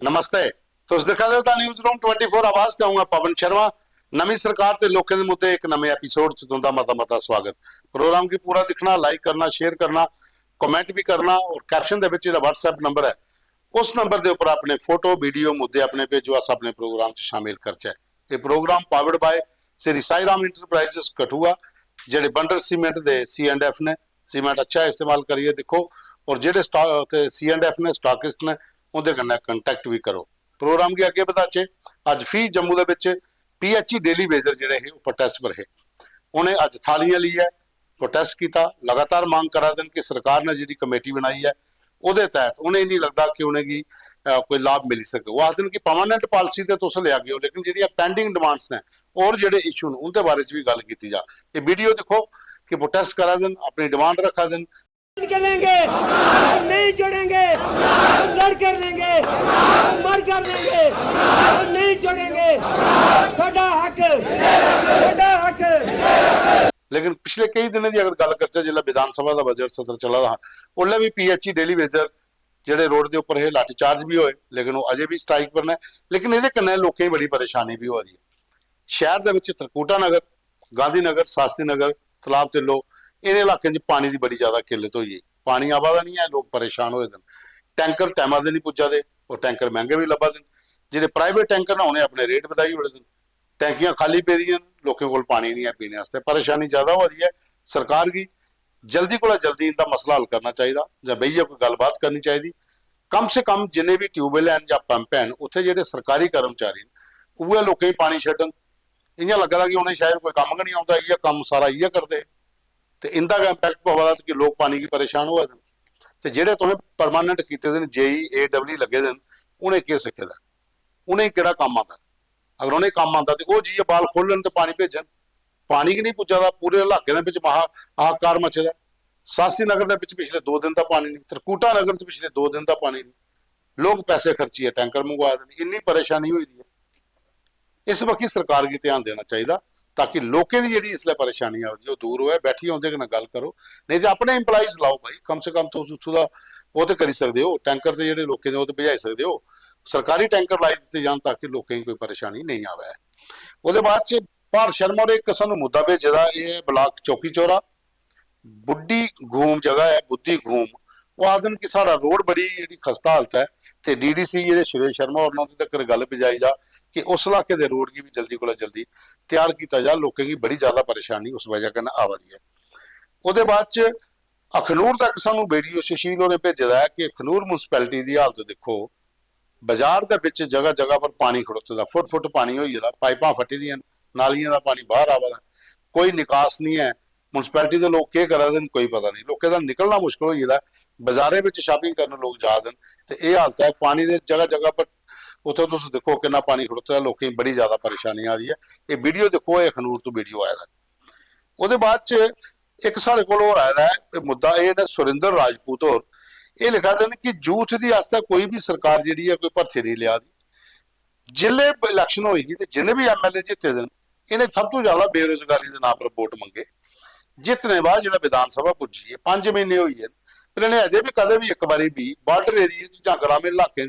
नमस्ते। तुस दिक्खा दे हो न्यूज़ रूम 24 आवाज ते आऊंगा पवन शर्मा। नवी सरकार ते लोकें दे मुद्दे एक नवे एपीसोड च तुंदा मता मता स्वागत। प्रोग्राम की पूरा दिखना, लाइक करना, शेयर करना, कमेंट भी करना और कैप्शन दे विच जेहड़ा WhatsApp नंबर है उस नंबर के उपर अपने फोटो वीडियो मुद्दे अपने भेजो, अस अपने प्रोग्राम च शामिल करचे। ये program powered by Shri Sai Ram Enterprises Kathua, जेडे बंडर सीमेंट दे C&F ने। सीमेंट अच्छा इस्तेमाल करिए देखो, और जेडे C&F ने स्टॉकिस्ट ने उनके कन्नै कंटैक्ट भी करो। प्रोग्राम के अगे बधाचे। अज फी जम्मू के विच PHE डेली वेजर जिहड़े हे प्रोटेस्ट पर है, उन्हें अज थालियां ली है, प्रोटेस्ट किया, लगातार मांग करा दिन कि सरकार ने जी कमेटी बनाई है उहदे तहत उन्हें नहीं लगता कि उन्हें कोई लाभ मिल सके। वो आखते हैं कि परमानेंट पॉलिसी तो तुस लिया गए हो, लेकिन जी पेंडिंग डिमांड्स ने और जोड़े इशू ने उनके बारे भी गल की जा। ये वीडियो देखो कि प्रोटेस्ट करा दिन, अपनी डिमांड रखा दिन। निकलेंगे, नहीं छोड़ेंगे, लड़ कर लेंगे, मर कर लेंगे, नहीं छोड़ेंगे। साडा हक, साडा हक। लेकिन पिछले कई दिनों की अगर गल करचे, जिला विधानसभा का बजट सत्र चला था उसले भी PHE डेली वेजर जेडे रोड के उपर है लाठीचार्ज भी होए, लेकिन वो अजे भी स्ट्राइक पर ने। लेकिन ये कन्नै लोकें बड़ी परेशानी भी हो रही है। शहर के त्रिकुटा नगर, गांधी नगर, शास्त्री नगर, तलाब तिल्लो, इन इलाकों पानी की बड़ी ज्यादा किल्लत हुई है। पानी आवादा नहीं है, लोग परेशान होए दिन। टैंकर टाइम से नहीं पुजा दे और टैंकर महंगे भी लभा दिन। जो प्राइवेट टैंकर ने उन्हें अपने रेट बताई उड़े दिन। टैंकियां खाली पे दियां, लोगों को पानी नहीं है पीने वास्ते। परेशानी ज्यादा हो रही है। सरकार की जल्दी को जल्दी इनका मसला हल करना चाहिए, या बहिए कोई गलबात करनी चाहिए। कम से कम जिन्हें भी ट्यूबवेल हैं या पंप हैं उत्थे जो सरकारी कर्मचारी उहे लोगों पानी छड्डन। इं लगता कि उन्हें शायद कोई कम नहीं आता, इं काम सारा इं करते तो इनका इंपैक्ट पवा कि लोग पानी की परेशान हुआ दिन। तो जेडे तुसें परमानेंट किए दिन JE AEE लगे दिन, उन्हें क्या सिखे दा, उन्हें किहड़ा काम आता। अगर उन्हें काम आता तो वह जी बाल खोलन तो पानी भेजन। पानी की नहीं पुजा, पूरे इलाके के हाहाकार मचे दा। सासी नगर के पिछले 2 दिन का पानी नहीं, त्रिकुटा नगर पिछले 2 दिन का पानी नहीं। लोग पैसे खर्चिए टैंकर मंगवा दें, इन्नी परेशानी हुई है। इस वक्त सरकार की ध्यान देना चाहिए ताकि लोगों की जी इसलिए परेशानी आ रही दूर हो। बैठी उनके गल करो, नहीं तो अपने इंपलाइज लाओ भाई। कम से कम तो उतों का वो तो करी सकते हो, टैंकर से जोड़े लोग ने भिजाई सकते हो। सरकारी टैंकर लाई दिते जान ताकि लोगों की कोई परेशानी नहीं आवे। वो बाद भारत शर्मा ने एक सूँ मुद्दा भेजा, ये ब्लाक चौकी चौरा बुढ़ी घूम जगह है, बुद्धि घूम। वो आखन कि साड़ा रोड बड़ी जी खस्ता हालत है, तो DDC जो सुरेश शर्मा और तक गल भिजाई जा कि उस इलाके के रोड की भी जल्दी को जल्दी तैयार किया जा। लोगों की बड़ी ज्यादा परेशानी उस वजह कन्नै आ रही है। वो बाद अखनूर तक सूँ वीडियो सुशील ने भेजा है कि अखनूर म्यूनसिपैलिटी की हालत देखो। बाजार के जगह जगह पर पानी खड़ोते का, फुट फुट पानी हो जाता, पाइपां फटी दियां, नालियां का पानी बाहर आवा, कोई निकास नहीं है। म्यूनसिपैलिटी के लोग क्या करा दिन कोई पता नहीं। लोगों का निकलना मुश्किल हो जाता, बाजारे में शॉपिंग करने लोग जा दिन। तो यह हालत है पानी के जगह जगह पर। उतो तुम देखो कि पानी खड़ोता है, लोगों की बड़ी ज्यादा परेशानी आ रही है। ये वीडियो देखो, ये अखनूर तो वीडियो आया था। वो बाद एक साढ़े को आया है मुद्दा, ये सुरिंदर राजपूत और ये लिखा देन कि यूथ की आस्ते कोई भी सरकार जी है कोई भर्ती नहीं लिया। जिले इलैक्शन होगी तो जिन्हें भी MLA जिते दिन, इन्हें सब तो ज्यादा बेरोजगारी के नाम पर वोट मंगे। जितने बाद जो विधानसभा पुजी है 5 महीने हुई है, फिर इन्हें अजे भी कदे भी एक बारी भी बॉर्डर एरिया ग्रामीण इलाके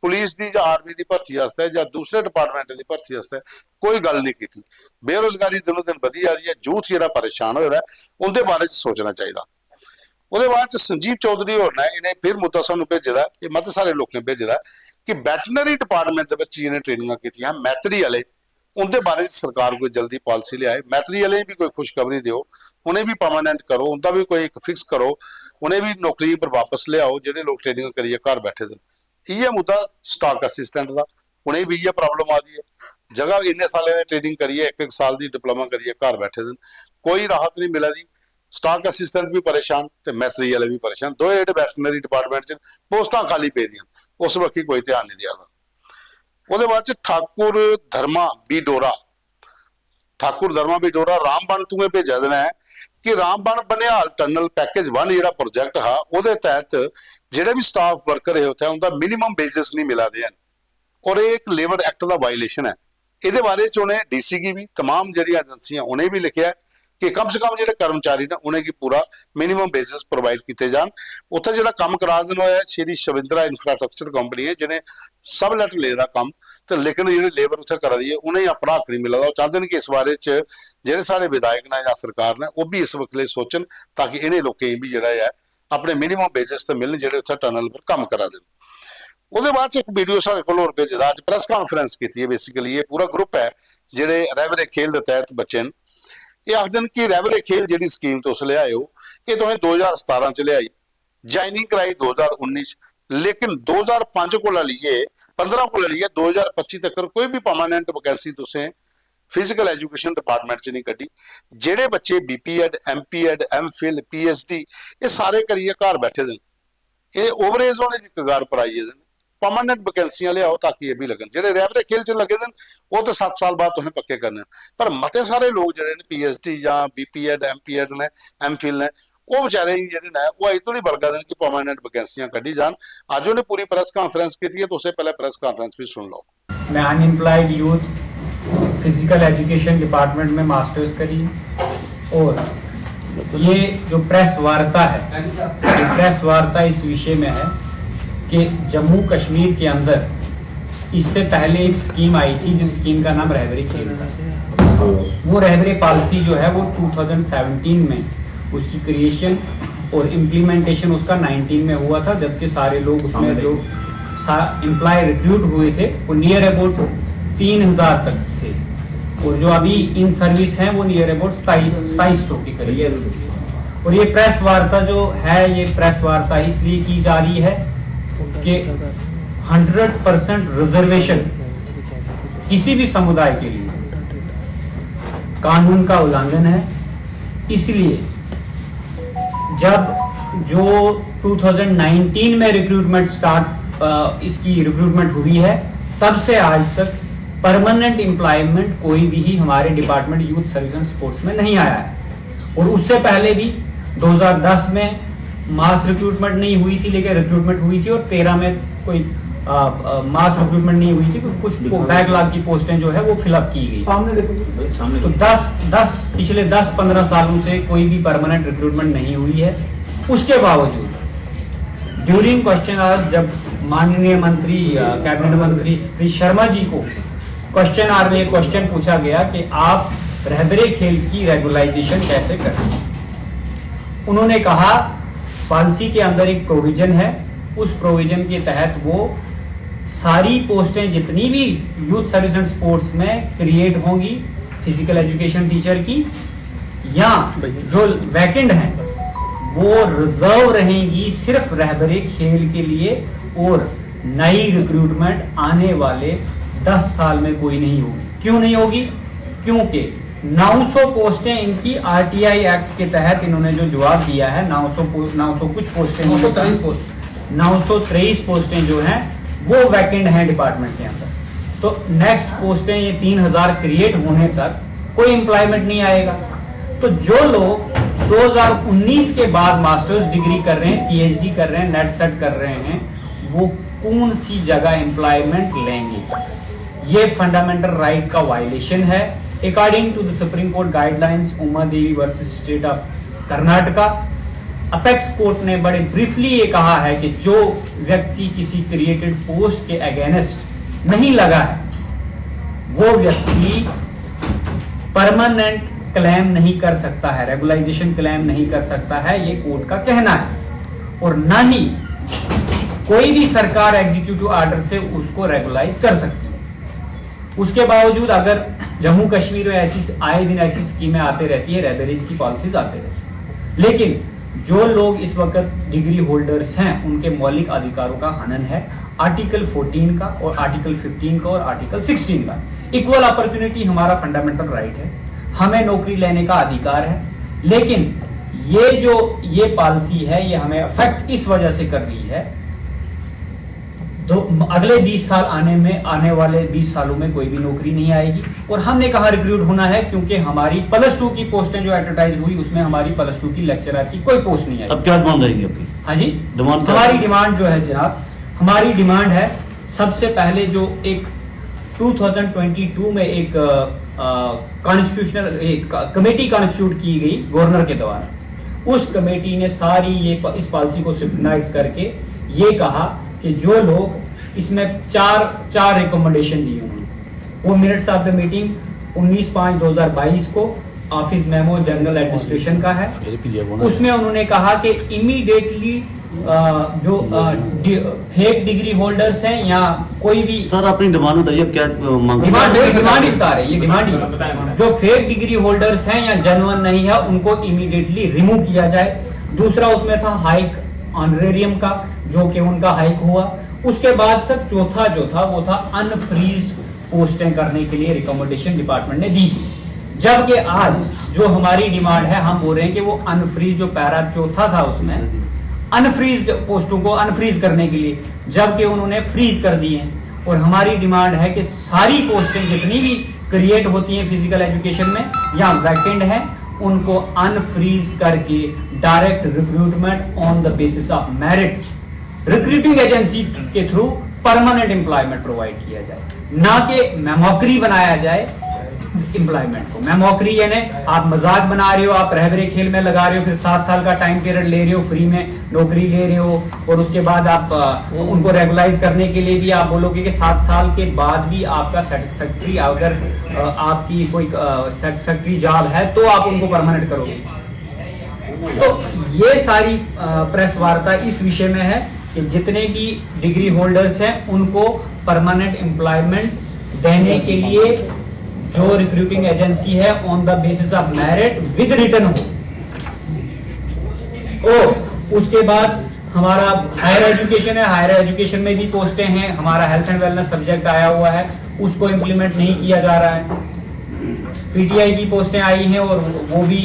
पुलिस की आर्मी की भर्ती या दूसरे डिपार्टमेंट की भर्ती कोई गल नहीं की। बेरोजगारी दिनों दिन बढ़ी जा रही है। यूथ जो परेशान हो रहा है उनके बारे सोचना चाहिए। वो बाद संजीव चौधरी होर ने इन्हें फिर मुद्दा सूँ भेजा, ये मत सारे लोगों ने भेजा कि वैटनरी डिपार्टमेंट जिन्हें ट्रेनिंग की मैत्री वाले, उनके बारे सरकार कोई जल्दी पॉलिसी लियाए। मैत्री वाले भी कोई खुशखबरी दो, उन्हें भी परमानेंट करो, उनका भी कोई एक फिक्स करो, उन्हें भी नौकरी पर वापस लियाओ जो लोग ट्रेनिंग करिए घर बैठे दिन। यह मुद्दा स्टॉक असिस्टेंट का, उन्हें भी यह प्रॉब्लम आ रही है। जगह इन्ने साल ट्रेनिंग करिए, एक साल की डिप्लोमा करिए घर बैठे दिन, कोई राहत नहीं मिला जी। स्टॉक असिस्टेंट भी परेशान तो मैत्री वाले भी परेशान, दो वैटनरी डिपार्टमेंट पोस्टां खाली पे दियां, उस वक्त कोई ध्यान नहीं दिया। वो बाद ठाकुर धर्मा बिडोरा, ठाकुर धर्मा बिडोरा रामबन तुम्हें भेजा देना है कि रामबन बनिहाल टनल पैकेज 1 जो प्रोजेक्ट है वो तहत जोड़े भी स्टाफ वर्कर है उत्थे उनका मिनीमम वेजेस नहीं मिला दे, और एक लेबर एक्ट का वायलेशन है। ये बारे उन्हें DC की भी तमाम जी एजेंसियां उन्हें भी लिखा है कि कम से कम ਜਿਹੜੇ ਕਰਮਚਾਰੀ ਨੇ ਉਹਨਾਂ ਕੀ ਪੂਰਾ ਮਿਨੀਮਮ ਬੇਸਿਸ ਪ੍ਰੋਵਾਈਡ ਕੀਤੇ ਜਾਣ। ਉੱਥੇ ਜਿਹੜਾ ਕੰਮ ਕਰਾ ਦੇਣਾ ਹੋਇਆ ਸ਼੍ਰੀ ਸ਼ਵਿੰਦਰਾ ਇਨਫਰਾਸਟ੍ਰਕਚਰ ਕੰਪਨੀ ਹੈ ਜਿਹਨੇ ਸਬਲੈਟ ਲੈ ਦਾ ਕੰਮ ਤੇ ਲੇਕਿਨ ਜਿਹੜੇ ਲੇਬਰ ਉੱਥੇ ਕਰਾ ਦੀ ਹੈ ਉਹਨਾਂ ਹੀ ਆਪਣਾ ਹੱਕ ਨਹੀਂ ਮਿਲਦਾ। ਉਹ ਚਾਹੁੰਦੇ ਨੇ ਕਿ ਇਸ ਬਾਰੇ ਚ ਜਿਹੜੇ ਸਾਡੇ ਵਿਧਾਇਕ ਨੇ ਜਾਂ ਸਰਕਾਰ ਨੇ ਉਹ ਵੀ ਇਸ ਵਕਲੇ ਸੋਚਣ ਤਾਂ ਕਿ ਇਹਨੇ ਲੋਕਾਂ ਵੀ ਜਿਹੜਾ ਹੈ ਆਪਣੇ ਮਿਨੀਮਮ ਬੇਸਿਸ ਤੇ ਮਿਲਣ ਜਿਹੜੇ ਉੱਥੇ ਟਨਲ ਪਰ ਕੰਮ ਕਰਾ ਦੇਣ। ਉਹਦੇ ਬਾਅਦ ਚ ਇੱਕ ਵੀਡੀਓ ਸਾਡੇ ਕੋਲ ਹੋਰ ਭੇਜਦਾ ਅੱਜ ਪ੍ਰੈਸ ਕਾਨਫਰੰਸ ਕੀਤੀ ਹੈ। ਬੇਸਿਕਲੀ ਇਹ ਪੂਰਾ ਗਰੁੱਪ ਹੈ ਜਿਹੜੇ ਰਹਿਬਰੇ ਖੇਲ ਦੇ ਤਹਿਤ ਬੱਚੇ ਨੇ ਇਹ ਆਖਦੇ ਨੇ ਕਿ ਰਹਿਬਰੇ ਖੇਲ ਜਿਹੜੀ ਸਕੀਮ ਤੁਸੀਂ ਲਿਆਇਓ ਇਹ ਤੁਸੀਂ 2017 ਚ ਲਿਆਈ ਜੁਆਇਨਿੰਗ ਕਰਾਈ 2019 लेकिन 2005 को लीए 15 को लीए 2025 तक कोई भी परमानेंट वैकेंसी तुसें फिजिकल एजुकेशन डिपार्टमेंट च नहीं कड्डी। जेडे बच्चे BPEd MPEd MPhil PhD ये सारे करिए घर बैठे दिन ये ओवरेज होने की कगार पर आई दिन परमानेंट वैकेंसियां लियाओ ताकि ये भी लगन। जेडे रहबरे खेल च लगे दिन वो तो 7 साल बाद तुसें पक्के करने पर मते सारे लोग जेडे ने PhD या BPEd MPEd ने MPhil ने वो बेचारे ਜਿਹੜੇ ਨੇ ਉਹ ਇਹ ਤੋਂ ਨਹੀਂ ਬਲਗਾ ਦੇਣ ਕਿ परमानेंट वैकेंसियां ਕੱਢੀ ਜਾਣ। ਅੱਜ ਉਹਨੇ ਪੂਰੀ ਪ੍ਰੈਸ ਕਾਨਫਰੰਸ ਕੀਤੀ ਹੈ तो उससे पहले प्रेस कॉन्फ्रेंस भी सुन लो। मैं unemployed youth physical education department में मास्टर्स करी और ये जो प्रेस वार्ता है ये प्रेस वार्ता इस विषय में है कि जम्मू कश्मीर के अंदर इससे पहले एक स्कीम आई थी जिस स्कीम का नाम रहबरे खेल था। वो रहबरे पॉलिसी जो है वो 2017 में उसकी क्रिएशन और इम्प्लीमेंटेशन उसका 19 में हुआ था जबकि सारे लोग उसमें जो एम्प्लॉय रिक्रूट हुए थे वो नियर अबाउट 3000 तक थे और जो अभी इन सर्विस हैं वो नियर अबाउट 2700 के करीब। और ये प्रेस वार्ता जो है ये प्रेस वार्ता इसलिए की जा रही है कि 100% रिजर्वेशन किसी भी समुदाय के लिए कानून का उल्लंघन है। इसलिए जब जो 2019 में रिक्रूटमेंट इसकी रिक्रूटमेंट हुई है तब से आज तक परमानेंट एम्प्लॉयमेंट कोई भी हमारे department youth service and sports में नहीं आया है। और उससे पहले भी 2010 में मास रिक्रूटमेंट नहीं हुई थी लेकिन रिक्रूटमेंट हुई थी और 13 में कोई मास रिक्रूटमेंट नहीं हुई थी कुछ बैकलॉग की पोस्टें जो है वो फिलअप की गई। तो 10 पिछले 10-15 सालों से कोई भी परमानेंट रिक्रूटमेंट नहीं हुई है। उसके बावजूद ड्यूरिंग क्वेश्चन आवर जब माननीय मंत्री कैबिनेट मंत्री श्री शर्मा जी को क्वेश्चन आवर में क्वेश्चन पूछा गया कि आप रहबरे खेल की रेगुलाइजेशन कैसे करें, उन्होंने कहा पॉलिसी के अंदर एक प्रोविजन है उस प्रोविजन के तहत वो सारी पोस्टें जितनी भी यूथ सर्विस एंड स्पोर्ट्स में क्रिएट होंगी फिजिकल एजुकेशन टीचर की या जो वैकेंट हैं वो रिजर्व रहेंगी सिर्फ रहबरे खेल के लिए और नई रिक्रूटमेंट आने वाले 10 साल में कोई नहीं होगी। क्यों नहीं होगी? क्योंकि 900 पोस्टें इनकी RTI एक्ट के तहत इन्होंने जो जवाब दिया है 900 कुछ पोस्टें 923 पोस्टें जो हैं वो वैकेंट हैं डिपार्टमेंट के अंदर। तो नेक्स्ट पोस्टें ये 3000 क्रिएट होने तक कोई एम्प्लॉयमेंट नहीं आएगा। तो जो लोग 2019 के बाद मास्टर्स डिग्री कर रहे हैं PhD कर रहे हैं नेट सेट कर रहे हैं वो कौन सी जगह एम्प्लॉयमेंट लेंगे? ये फंडामेंटल राइट का वायलेशन है। According to the Supreme Court guidelines Uma Devi versus state of Karnataka apex court ने बड़े ब्रीफली ये कहा है कि जो व्यक्ति किसी क्रिएटेड पोस्ट के अगेंस्ट नहीं लगा है वो व्यक्ति परमानेंट क्लेम नहीं कर सकता है, रेगुलाइजेशन क्लेम नहीं कर सकता है, ये कोर्ट का कहना है। और ना ही कोई भी सरकार एग्जीक्यूटिव ऑर्डर से उसको रेगुलाइज कर सकती है। उसके बावजूद अगर जम्मू कश्मीर में ऐसी आए दिन ऐसी स्कीमें आते रहती है, रहबरीज की पॉलिसीज आते रहती है, लेकिन जो लोग इस वक्त डिग्री होल्डर्स हैं उनके मौलिक अधिकारों का हनन है आर्टिकल 14 का और आर्टिकल 15 का और आर्टिकल 16 का। इक्वल अपॉर्चुनिटी हमारा फंडामेंटल राइट है, हमें नौकरी लेने का अधिकार है। लेकिन ये पॉलिसी है ये हमें अफेक्ट इस वजह से कर रही है तो अगले 20 साल आने वाले 20 सालों में कोई भी नौकरी नहीं आएगी। और हमने कहा रिक्रूट होना है क्योंकि हमारी +2 की पोस्टें जो एडवर्टाइज हुई उसमें हमारी +2 की लेक्चरर की कोई पोस्ट नहीं आई। अब क्या डिमांड रहेगी आपकी? हाँ जी, डिमांड हमारी डिमांड जो है जनाब, हमारी डिमांड है सबसे पहले जो एक 2022 में एक कॉन्स्टिट्यूशनल एक कमेटी कॉन्स्टिट्यूट की गई गवर्नर के द्वारा। उस कमेटी ने सारी ये इस पॉलिसी को सिंक्रोनाइज करके ये कहा कि जो लोग इसमें चार रिकमेंडेशन दी उन्होंने, वो मिनट्स ऑफ द मीटिंग 19/5/2022 को ऑफिस मेमो जनरल एडमिनिस्ट्रेशन का है। उसमें उन्होंने कहा कि इमीडिएटली जो फेक डिग्री होल्डर्स हैं या कोई भी, सर अपनी डिमांड बताइए, क्या मांग? डिमांड ही बता रहे, ये डिमांड ही, जो फेक डिग्री होल्डर्स हैं या जेन्युइन नहीं है उनको इमीडिएटली रिमूव किया जाए। दूसरा उसमें था हाइक ऑनरेरियम का, जो कि उनका हाइक हुआ। उसके बाद सर चौथा जो था वो था अनफ्रीज्ड पोस्टें करने के लिए रिकमेंडेशन डिपार्टमेंट ने दी। जबकि आज जो हमारी डिमांड है, हम बोल रहे हैं कि वो अनफ्रीज, जो पैरा चौथा था उसमें अनफ्रीज्ड पोस्टों को अनफ्रीज करने के लिए, जबकि उन्होंने फ्रीज कर दिए हैं। और हमारी डिमांड है कि सारी पोस्टें जितनी भी क्रिएट होती हैं फिजिकल एजुकेशन में या वैकेंट हैं, उनको अनफ्रीज करके direct recruitment on the basis of merit recruiting agency के थ्रू परमानेंट एम्प्लॉयमेंट प्रोवाइड किया जाए, ना कि मेमोक्री बनाया जाए एम्प्लॉयमेंट को। मेमोक्री यानी आप मजाक बना रहे हो, आप रहबरे खेल में लगा रहे हो, फिर 7 साल का टाइम पीरियड ले रहे हो, फ्री में नौकरी ले रहे हो, और उसके बाद आप उनको रेगुलाइज करने के लिए भी आप बोलोगे कि 7 साल के बाद भी आपका सेटिस्फैक्ट्री, अगर आपकी कोई सेटिस्फैक्ट्री जॉब है तो आप उनको परमानेंट करोगे। तो ये सारी प्रेस वार्ता इस विषय में है कि जितने भी डिग्री होल्डर्स हैं उनको परमानेंट एम्प्लॉयमेंट देने के लिए जो रिक्रूटिंग एजेंसी है on the basis of merit with return हो। और उसके बाद हमारा हायर एजुकेशन है, हायर एजुकेशन में भी पोस्टें हैं, हमारा हेल्थ एंड वेलनेस सब्जेक्ट आया हुआ है, उसको इंप्लीमेंट नहीं किया जा रहा है। पीटीआई की पोस्टें आई हैं और वो भी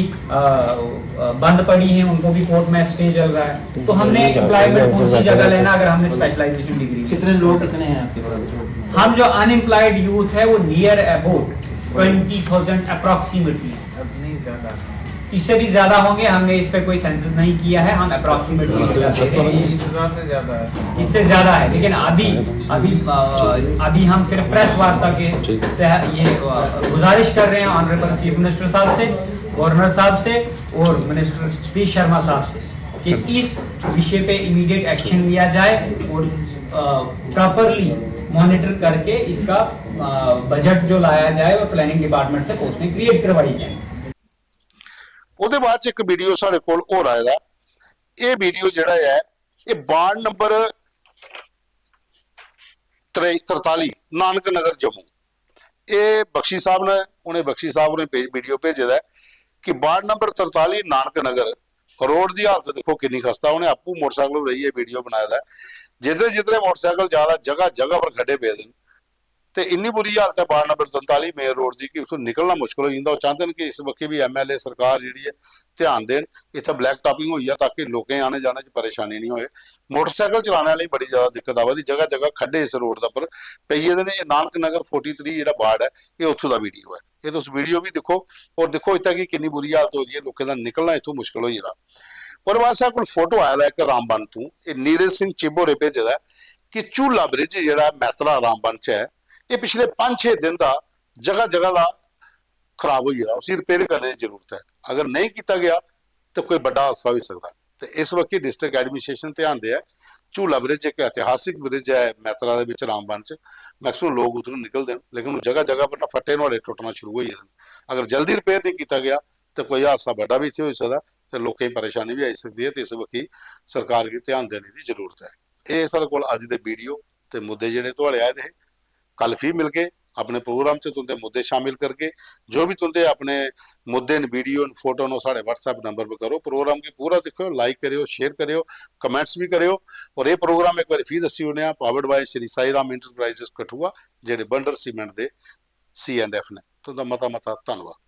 बंद पड़ी हैं, उनको भी कोर्ट में स्टे चल रहा है। तो हमने एम्प्लॉयमेंट कौन सी जगह लेना अगर हमने स्पेशलाइजेशन डिग्री? कितने लोग कितने हैं आपके पास? हम जो अनएम्प्लॉयड यूथ है वो नियर अबाउट 20,000 अप्रोक्सीमेटली, इससे भी ज्यादा होंगे, हमने इस पे कोई सेंसस नहीं किया है, हम अप्रोक्सीमेटली इससे ज्यादा है। लेकिन अभी हम सिर्फ प्रेस वार्ता के तहत ये गुजारिश कर रहे हैं ऑनरेबल चीफ मिनिस्टर साहब से, गवर्नर साहब से और मिनिस्टर सतीश शर्मा साहब से कि इस विषय पे इमीडिएट एक्शन लिया जाए और प्रॉपरली मॉनिटर करके इसका बजट जो लाया जाए और प्लानिंग डिपार्टमेंट से पोस्टें क्रिएट करवाई जाए। ਉਹਦੇ ਬਾਅਦ ਚ ਇੱਕ ਵੀਡੀਓ ਸਾਡੇ ਕੋਲ ਹੋਰ ਆਇਆ ਦਾ। ਇਹ ਵੀਡੀਓ ਜਿਹੜਾ ਹੈ ਇਹ ਵਾਰਡ ਨੰਬਰ 43 ਨਾਨਕ ਨਗਰ ਜੰਮੂ, ਇਹ ਬਖਸ਼ੀ ਸਾਹਿਬ ਨੇ, ਉਹਨੇ ਬਖਸ਼ੀ ਸਾਹਿਬ ਨੇ ਵੀਡੀਓ ਭੇਜਿਆ ਦਾ ਕਿ ward number 43 Nanak Nagar road की हालत देखो कितनी खस्ता। उन्हें आपू मोटरसाइकिल रही है वीडियो बनाया था, जिधरे जिधरे मोटरसाइकिल ज्यादा जगह जगह पर खड्डे पे दिन, तो इन्नी बुरी हालत है वार्ड नंबर 43 मेन रोड की कि उसको निकलना मुश्किल हो जाता। वो चाहते हैं कि इस वक्त भी MLA सरकार जी है ध्यान देन, इतना ब्लैक टॉपिंग हुई है ताकि लोगों आने जाने की परेशानी नहीं होए। मोटरसाइकिल चलाने वाली बड़ी ज्यादा दिक्कत आवा दी, जगह जगह खड्डे इस रोड पर पई ने। नानक नगर 43 जो वार्ड है ये उत्थों का वीडियो है, ये तुम वीडियो भी देखो और देखो इतना कि कितनी बुरी हालत हो रही है, लोगों का निकलना इतों मुश्किल हो जाता। और बाद साहब को फोटो आया एक रामबन तू, ये नीरज सिंह चिबोरे भेजा कि झूला ब्रिज जो मैतरा रामबन च है ये पिछले 5-6 दिन का जगह जगह का खराब हो गया, उसी रिपेयर करने की जरूरत है। अगर नहीं किया गया तो कोई बड़ा हादसा हो सकता है। तो इस वक्त डिस्ट्रिक्ट एडमिनिस्ट्रेशन ध्यान दे, झूला ब्रिज एक ऐतिहासिक ब्रिज है मैतरा के रामबन च, मैक्सिमम लोग उधरों निकलते हैं, लेकिन जगह जगह पर ना फट्टे नुहाड़े टुटना शुरू हो जाते हैं। अगर जल्दी रिपेयर नहीं किया गया तो कोई हादसा बड़ा भी इतने हो सकता, तो लोगों की परेशानी भी आई सकती है। तो इस वक्त सरकार की ध्यान देने की जरूरत है। ये सारे को अज के वीडियो तो मुद्दे जोड़े थोड़े आए थे, कल फिर मिल के अपने प्रोग्राम से तुंदे मुद्दे शामिल करके जो भी तुंदे अपने मुद्दे वीडियो फोटो नो साढ़े WhatsApp नंबर पर करो। प्रोग्राम की पूरा देखो, लाइक करियो, शेयर करियो, कमेंट्स भी करियो। और ये प्रोग्राम एक बार फिर दसी होने powered by Shri Sai Ram Enterprises Kathua, जेडे बंडर सीमेंट दे C&F ने। तुंदा मता मता धन्यवाद।